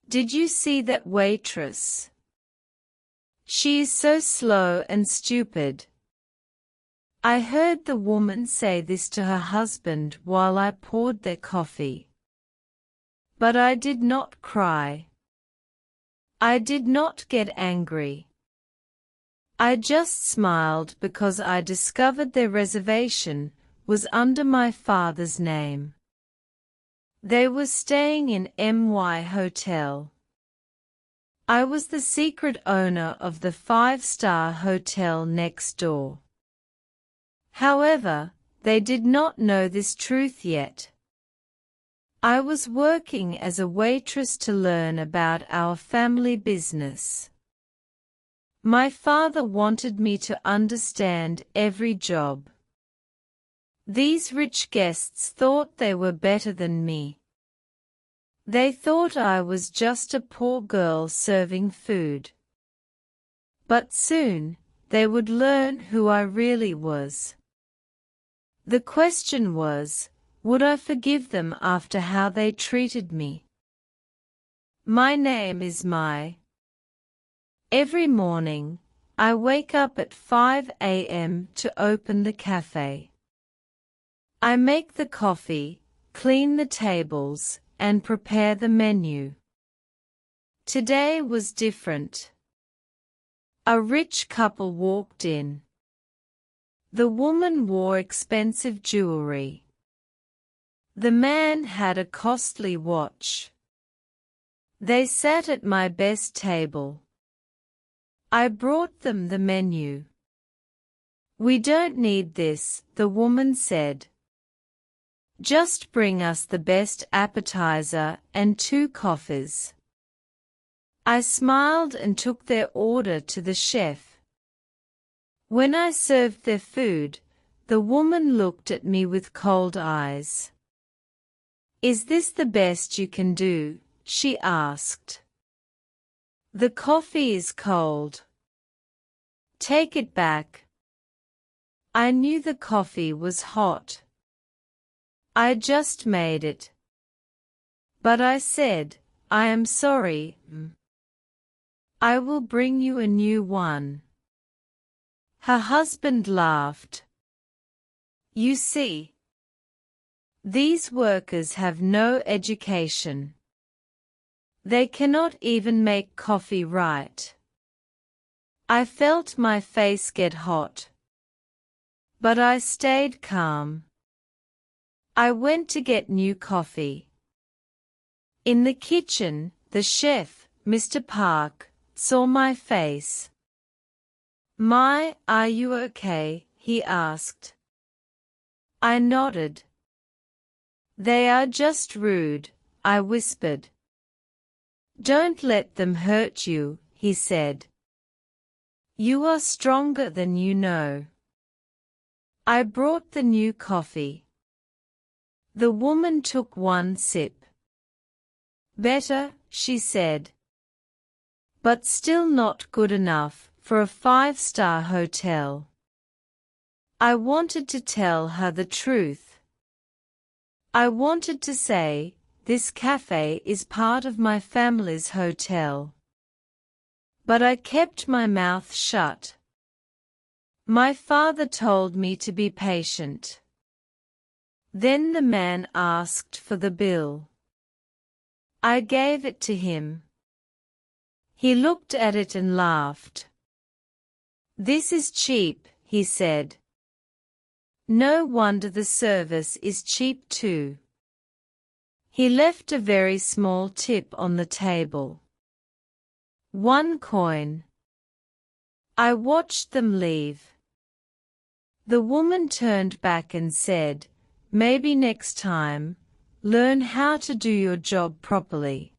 Did you see that waitress? She is so slow and stupid. I heard the woman say this to her husband while I poured their coffee. But I did not cry. I did not get angry. I just smiled because I discovered their reservation was under my father's name. They were staying in My Hotel. I was the secret owner of the 5-star hotel next door. However, they did not know this truth yet. I was working as a waitress to learn about our family business. My father wanted me to understand every job. These rich guests thought they were better than me. They thought I was just a poor girl serving food. But soon, they would learn who I really was. The question was, would I forgive them after how they treated me? My name is Mai. Every morning, I wake up at 5 a.m. to open the cafe. I make the coffee, clean the tables, and prepare the menu. Today was different. A rich couple walked in. The woman wore expensive jewelry. The man had a costly watch. They sat at my best table. I brought them the menu. We don't need this, the woman said. Just bring us the best appetizer and 2 coffees. I smiled and took their order to the chef. When I served their food, the woman looked at me with cold eyes. Is this the best you can do? She asked. The coffee is cold. Take it back. I knew the coffee was hot. I just made it. But I said, I am sorry. I will bring you a new one. Her husband laughed. You see, these workers have no education. They cannot even make coffee right. I felt my face get hot. But I stayed calm. I went to get new coffee. In the kitchen, the chef, Mr. Park, saw my face. Mai, are you okay? He asked. I nodded. They are just rude, I whispered. Don't let them hurt you, he said. You are stronger than you know. I brought the new coffee. The woman took one sip. Better, she said. But still not good enough for a 5-star hotel. I wanted to tell her the truth. I wanted to say, this cafe is part of my family's hotel. But I kept my mouth shut. My father told me to be patient. Then the man asked for the bill. I gave it to him. He looked at it and laughed. This is cheap, he said. No wonder the service is cheap too. He left a very small tip on the table. 1 coin. I watched them leave. The woman turned back and said, maybe next time, learn how to do your job properly.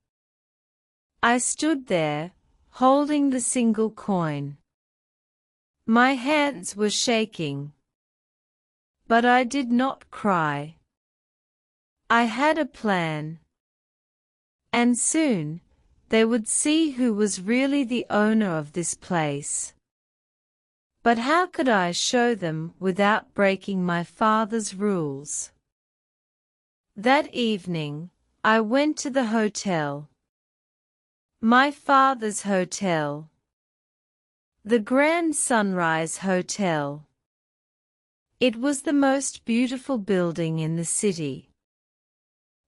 I stood there, holding the single coin. My hands were shaking. But I did not cry. I had a plan. And soon, they would see who was really the owner of this place. But how could I show them without breaking my father's rules? That evening, I went to the hotel. My father's hotel. The Grand Sunrise Hotel. It was the most beautiful building in the city.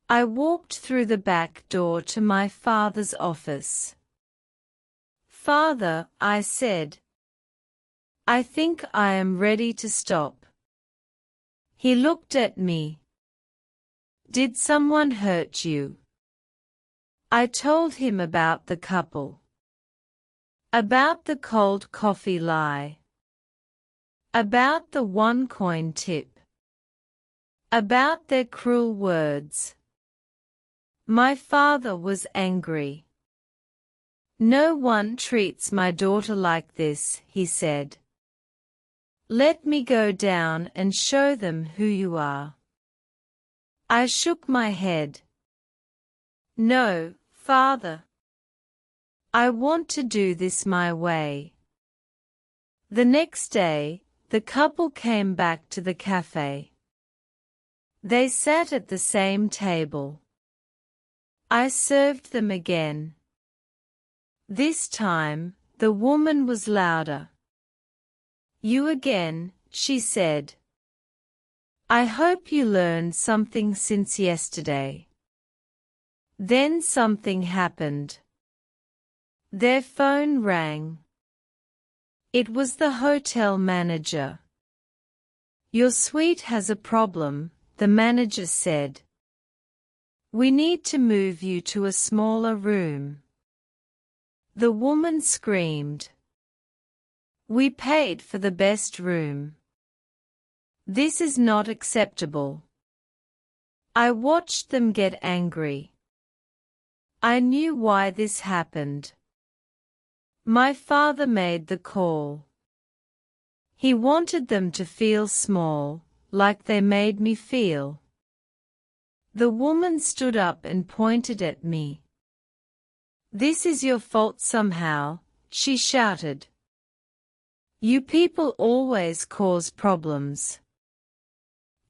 I walked through the back door to my father's office. "Father," I said, "I think I am ready to stop." He looked at me. "Did someone hurt you?" I told him about the couple. About the cold coffee lie. About the 1 coin tip. About their cruel words. My father was angry. "No one treats my daughter like this," he said. "Let me go down and show them who you are." I shook my head. "No, Father. I want to do this my way." The next day, the couple came back to the cafe. They sat at the same table. I served them again. This time, the woman was louder. "You again," she said. "I hope you learned something since yesterday." Then something happened. Their phone rang. It was the hotel manager. "Your suite has a problem," the manager said. "We need to move you to a smaller room." The woman screamed. "We paid for the best room. This is not acceptable." I watched them get angry. I knew why this happened. My father made the call. He wanted them to feel small, like they made me feel. The woman stood up and pointed at me. "This is your fault somehow," she shouted. "You people always cause problems."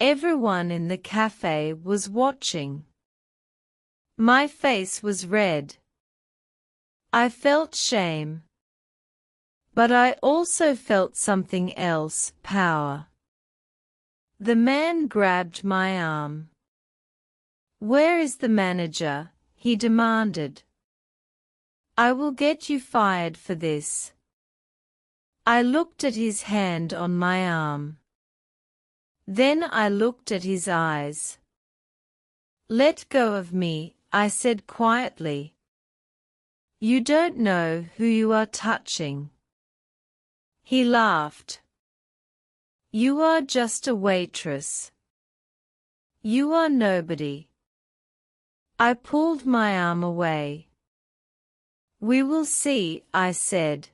Everyone in the cafe was watching. My face was red. I felt shame. But I also felt something else, power. The man grabbed my arm. "Where is the manager?" he demanded. "I will get you fired for this." I looked at his hand on my arm. Then I looked at his eyes. "Let go of me," I said quietly. "You don't know who you are touching." He laughed. "You are just a waitress. You are nobody." I pulled my arm away. "We will see," I said.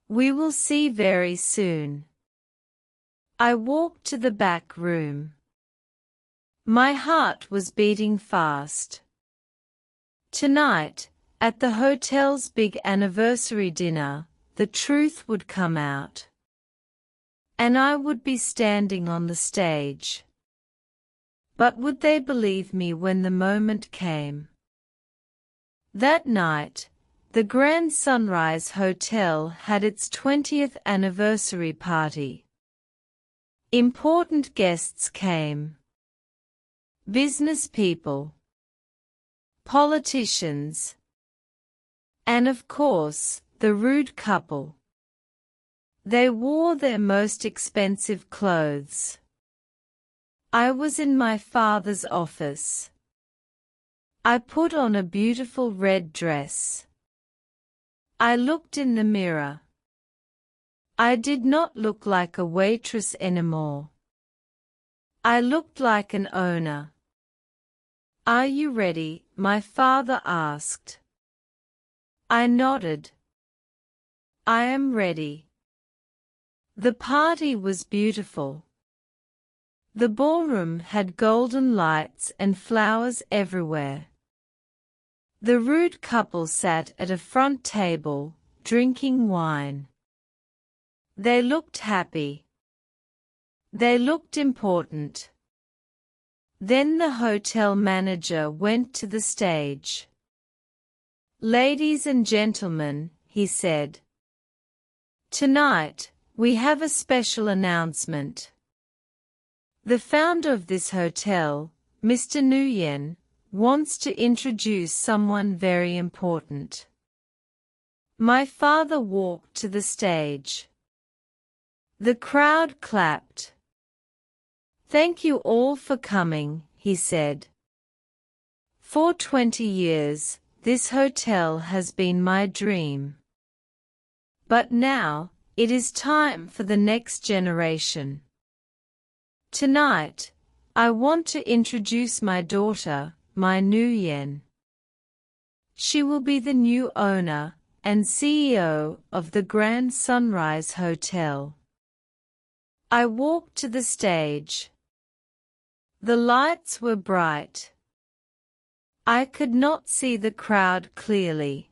"We will see very soon." I walked to the back room. My heart was beating fast. Tonight, at the hotel's big anniversary dinner, the truth would come out. And I would be standing on the stage. But would they believe me when the moment came? That night, the Grand Sunrise Hotel had its 20th anniversary party. Important guests came. Business people. Politicians. And of course, the rude couple. They wore their most expensive clothes. I was in my father's office. I put on a beautiful red dress. I looked in the mirror. I did not look like a waitress anymore. I looked like an owner. "Are you ready?" my father asked. I nodded. "I am ready." The party was beautiful. The ballroom had golden lights and flowers everywhere. The rude couple sat at a front table, drinking wine. They looked happy. They looked important. Then the hotel manager went to the stage. "Ladies and gentlemen," he said. "Tonight, we have a special announcement. The founder of this hotel, Mr. Nguyen, wants to introduce someone very important." My father walked to the stage. The crowd clapped. "Thank you all for coming," he said. "For 20 years, this hotel has been my dream. But now, it is time for the next generation. Tonight, I want to introduce my daughter, my Nguyen. She will be the new owner and CEO of the Grand Sunrise Hotel." I walked to the stage. The lights were bright. I could not see the crowd clearly,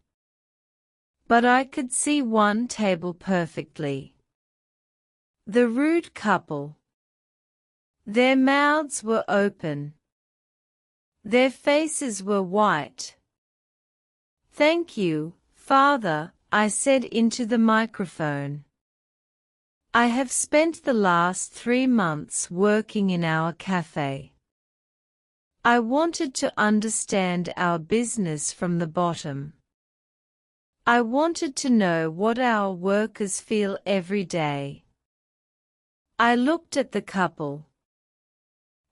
but I could see one table perfectly. The rude couple. Their mouths were open. Their faces were white. "Thank you, Father," I said into the microphone. "I have spent the last 3 months working in our cafe. I wanted to understand our business from the bottom. I wanted to know what our workers feel every day." I looked at the couple.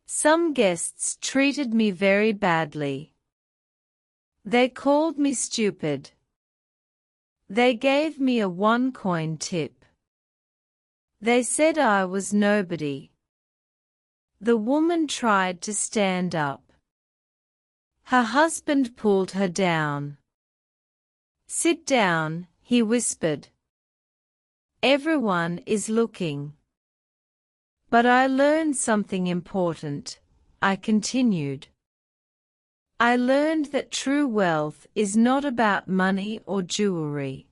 Some guests treated me very badly. They called me stupid. They gave me a 1-coin tip. They said I was nobody. The woman tried to stand up. Her husband pulled her down. "Sit down," he whispered. "Everyone is looking." "But I learned something important," I continued. "I learned that true wealth is not about money or jewelry.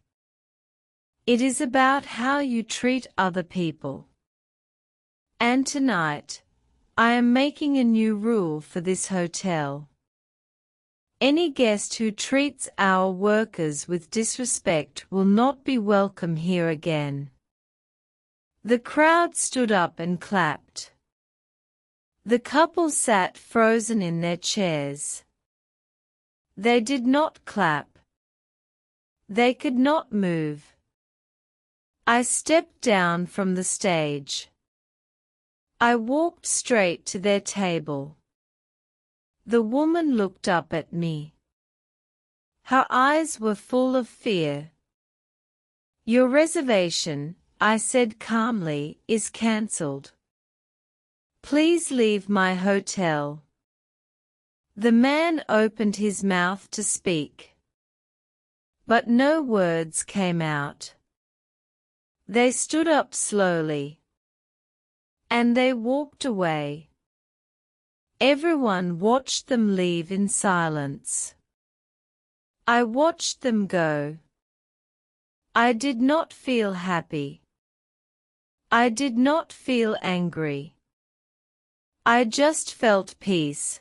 It is about how you treat other people. And tonight, I am making a new rule for this hotel. Any guest who treats our workers with disrespect will not be welcome here again." The crowd stood up and clapped. The couple sat frozen in their chairs. They did not clap. They could not move. I stepped down from the stage. I walked straight to their table. The woman looked up at me. Her eyes were full of fear. "Your reservation," I said calmly, "is cancelled. Please leave my hotel." The man opened his mouth to speak, but no words came out. They stood up slowly, and they walked away. Everyone watched them leave in silence. I watched them go. I did not feel happy. I did not feel angry. I just felt peace.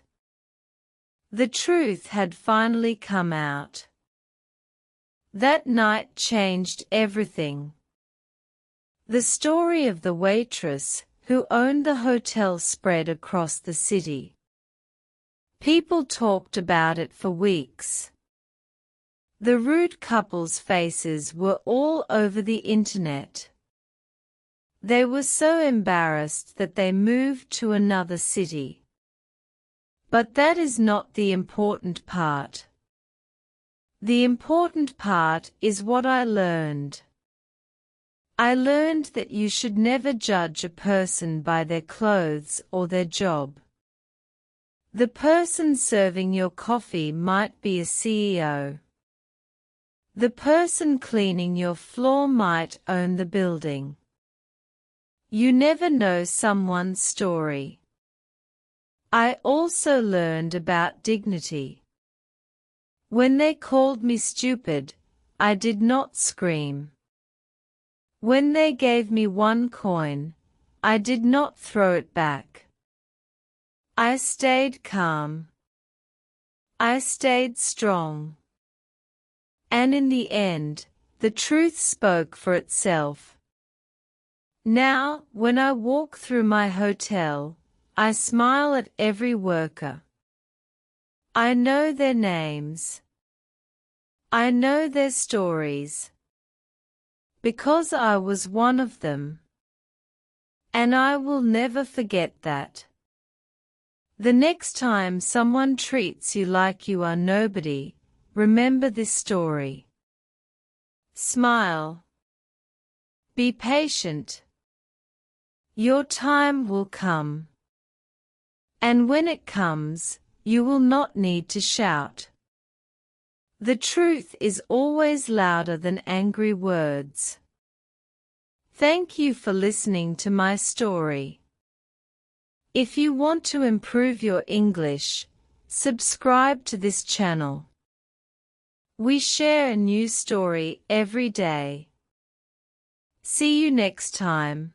The truth had finally come out. That night changed everything. The story of the waitress who owned the hotel spread across the city. People talked about it for weeks. The rude couple's faces were all over the internet. They were so embarrassed that they moved to another city. But that is not the important part. The important part is what I learned. I learned that you should never judge a person by their clothes or their job. The person serving your coffee might be a CEO. The person cleaning your floor might own the building. You never know someone's story. I also learned about dignity. When they called me stupid, I did not scream. When they gave me 1 coin, I did not throw it back. I stayed calm. I stayed strong. And in the end, the truth spoke for itself. Now, when I walk through my hotel, I smile at every worker. I know their names. I know their stories. Because I was one of them. And I will never forget that. The next time someone treats you like you are nobody, remember this story. Smile. Be patient. Your time will come. And when it comes, you will not need to shout. The truth is always louder than angry words. Thank you for listening to my story. If you want to improve your English, subscribe to this channel. We share a new story every day. See you next time.